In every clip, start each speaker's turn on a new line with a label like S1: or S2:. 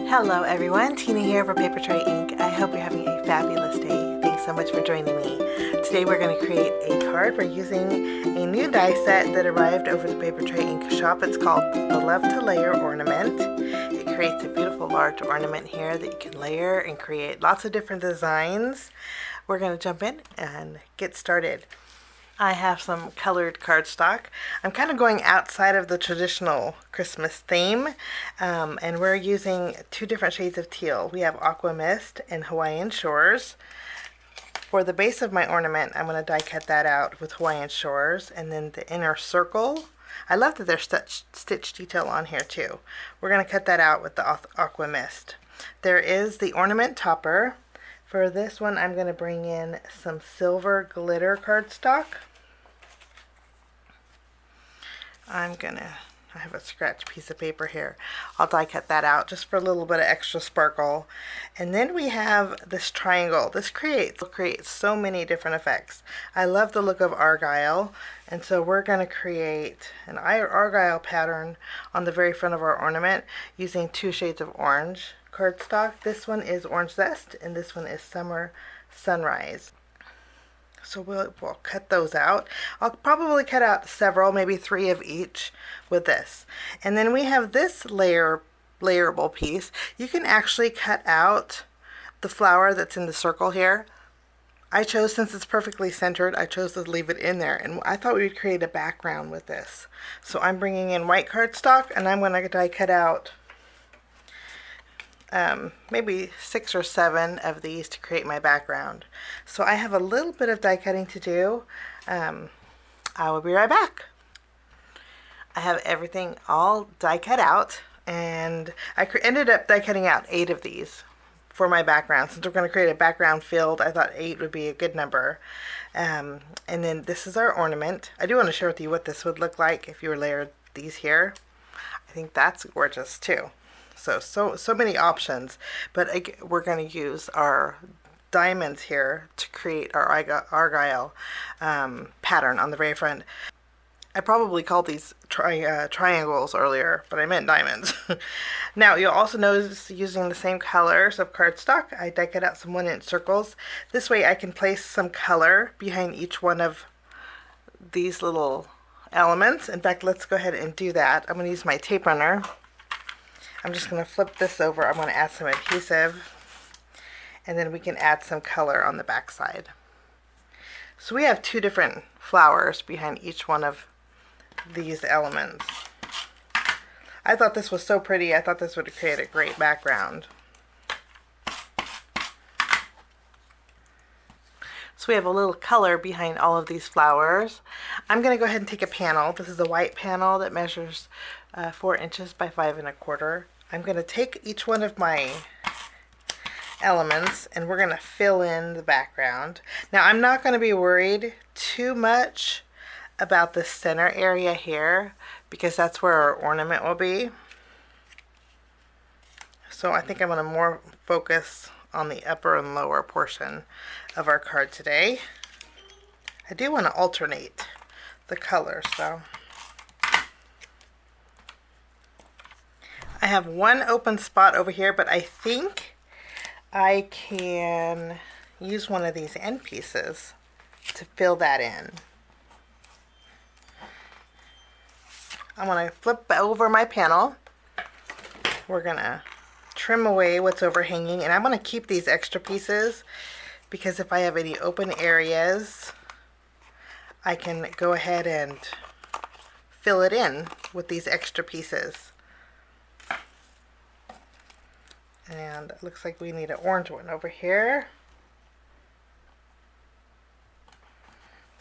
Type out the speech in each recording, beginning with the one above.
S1: Hello everyone, Tina here for Papertrey Ink. I hope you're having a fabulous day. Thanks so much for joining me. Today we're going to create a card. We're using a new die set that arrived over the Papertrey Ink Shop. It's called the Love to Layer Ornament. It creates a beautiful large ornament here that you can layer and create lots of different designs. We're going to jump in and get started. I have some colored cardstock. I'm kind of going outside of the traditional Christmas theme, and we're using two different shades of teal. We have Aqua Mist and Hawaiian Shores. For the base of my ornament, I'm going to die cut that out with Hawaiian Shores, and then the inner circle. I love that there's stitch detail on here too. We're going to cut that out with the Aqua Mist. There is the ornament topper. For this one, I'm going to bring in some silver glitter cardstock. I have a scratch piece of paper here. I'll die cut that out just for a little bit of extra sparkle. And then we have this triangle. This creates so many different effects. I love the look of argyle, and so we're going to create an argyle pattern on the very front of our ornament using two shades of orange cardstock. This one is Orange Zest, and this one is Summer Sunrise. So we'll cut those out. I'll probably cut out several, maybe 3 of each with this. And then we have this layerable piece. You can actually cut out the flower that's in the circle here. I chose, since it's perfectly centered, I chose to leave it in there. And I thought we would create a background with this. So I'm bringing in white cardstock, and I'm going to die cut out maybe 6 or 7 of these to create my background. So I have a little bit of die cutting to do. I will be right back. I have everything all die cut out, and I ended up die cutting out 8 of these for my background. Since we're going to create a background filled, I thought 8 would be a good number. And then this is our ornament. I do want to share with you what this would look like if you were layered these here. I think that's gorgeous too. So many options, but we're going to use our diamonds here to create our argyle pattern on the very front. I probably called these triangles earlier, but I meant diamonds. Now you'll also notice using the same colors of cardstock, I die cut out some 1-inch circles. This way I can place some color behind each one of these little elements. In fact, let's go ahead and do that. I'm going to use my tape runner. I'm just going to flip this over. I'm going to add some adhesive, and then we can add some color on the back side. So we have 2 different flowers behind each one of these elements. I thought this was so pretty. I thought this would create a great background. So we have a little color behind all of these flowers. I'm going to go ahead and take a panel. This is a white panel that measures 4 inches by 5 1/4. I'm going to take each one of my elements, and we're going to fill in the background. Now I'm not going to be worried too much about the center area here, because that's where our ornament will be. So I think I'm going to more focus on the upper and lower portion of our card today. I do want to alternate the colors though. I have one open spot over here, but I think I can use one of these end pieces to fill that in. I'm going to flip over my panel. We're going to trim away what's overhanging, and I'm going to keep these extra pieces because if I have any open areas, I can go ahead and fill it in with these extra pieces. And it looks like we need an orange one over here.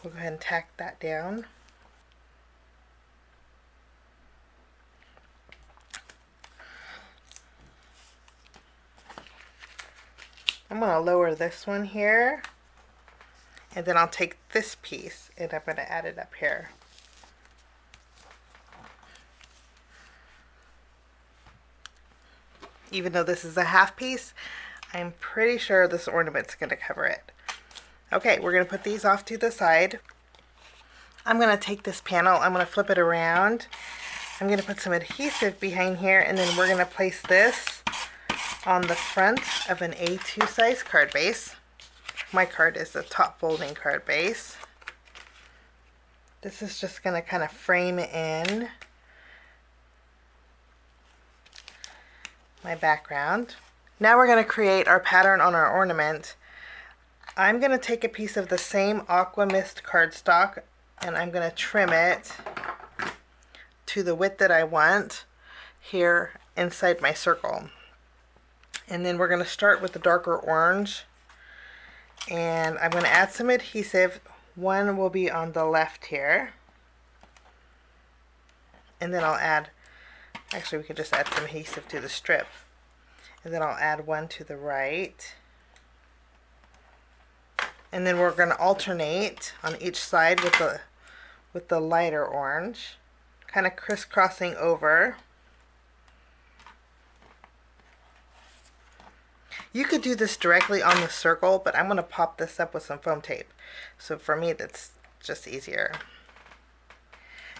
S1: We'll go ahead and tack that down. I'm going to lower this one here, and then I'll take this piece and I'm going to add it up here. Even though this is a half piece, I'm pretty sure this ornament's going to cover it. Okay, we're going to put these off to the side. I'm going to take this panel, I'm going to flip it around. I'm going to put some adhesive behind here, and then we're going to place this on the front of an A2 size card base. My card is the top folding card base. This is just going to kind of frame in my background. Now we're going to create our pattern on our ornament. I'm going to take a piece of the same Aqua Mist cardstock and I'm going to trim it to the width that I want here inside my circle. And then we're going to start with the darker orange, and I'm going to add some adhesive. One will be on the left here, and then I'll add, actually we could just add some adhesive to the strip, and then I'll add one to the right, and then we're going to alternate on each side with the lighter orange, kind of crisscrossing over. You could do this directly on the circle, but I'm going to pop this up with some foam tape. So for me, that's just easier.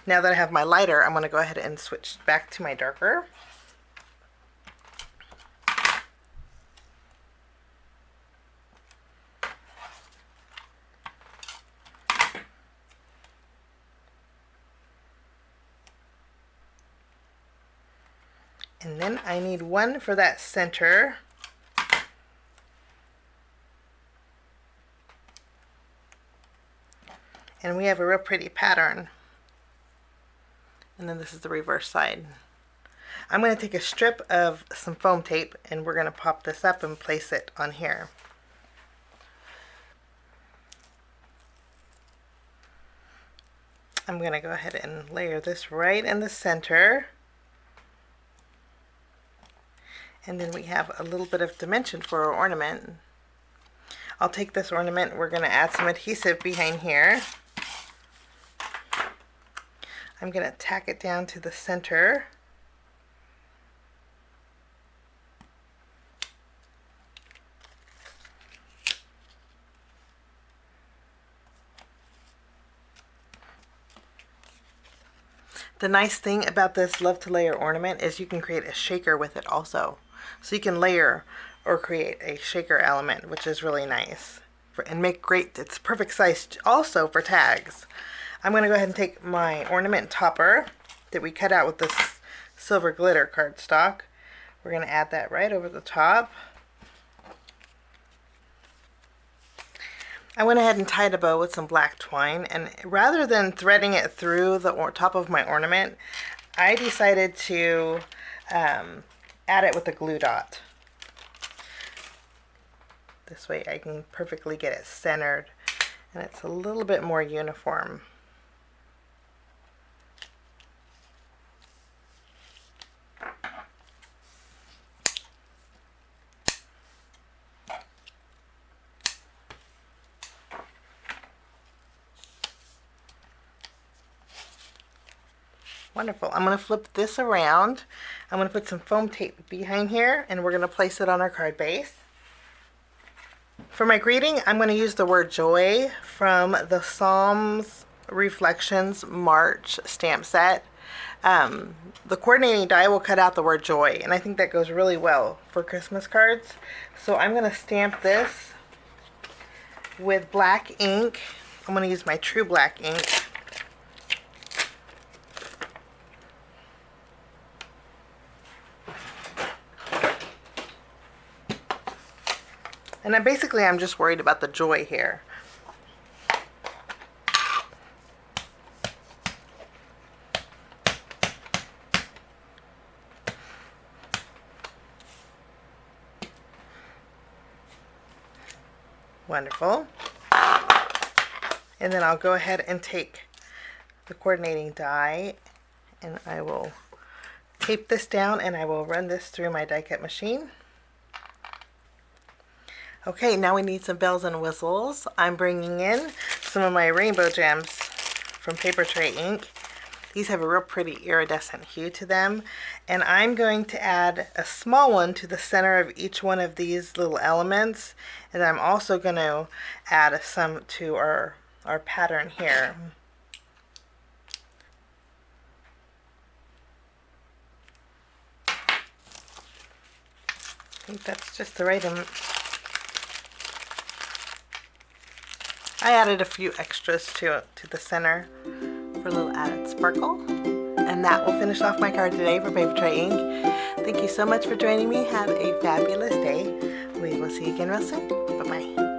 S1: Now that I have my lighter, I'm going to go ahead and switch back to my darker. And then I need one for that center. And we have a real pretty pattern. And then this is the reverse side. I'm going to take a strip of some foam tape and we're going to pop this up and place it on here. I'm going to go ahead and layer this right in the center. And then we have a little bit of dimension for our ornament. I'll take this ornament, we're going to add some adhesive behind here. I'm going to tack it down to the center. The nice thing about this Love to Layer ornament is you can create a shaker with it also. So you can layer or create a shaker element, which is really nice. And make great, it's perfect size also for tags. I'm going to go ahead and take my ornament topper that we cut out with this silver glitter cardstock. We're going to add that right over the top. I went ahead and tied a bow with some black twine, and rather than threading it through the top of my ornament, I decided to add it with a glue dot. This way I can perfectly get it centered and it's a little bit more uniform. Wonderful. I'm going to flip this around. I'm going to put some foam tape behind here and we're going to place it on our card base. For my greeting, I'm going to use the word joy from the Psalms Reflections March stamp set. The coordinating die will cut out the word joy, and I think that goes really well for Christmas cards. So I'm going to stamp this with black ink. I'm going to use my true black ink. And I'm just worried about the joy here. Wonderful. And then I'll go ahead and take the coordinating die and I will tape this down and I will run this through my die cut machine. Okay, now we need some bells and whistles. I'm bringing in some of my rainbow gems from Papertrey Ink. These have a real pretty iridescent hue to them. And I'm going to add a small one to the center of each one of these little elements. And I'm also going to add some to our pattern here. think that's just the right amount. I added a few extras to the center for a little added sparkle. And that will finish off my card today for Papertrey Ink. Thank you so much for joining me. Have a fabulous day. We will see you again real soon. Bye-bye.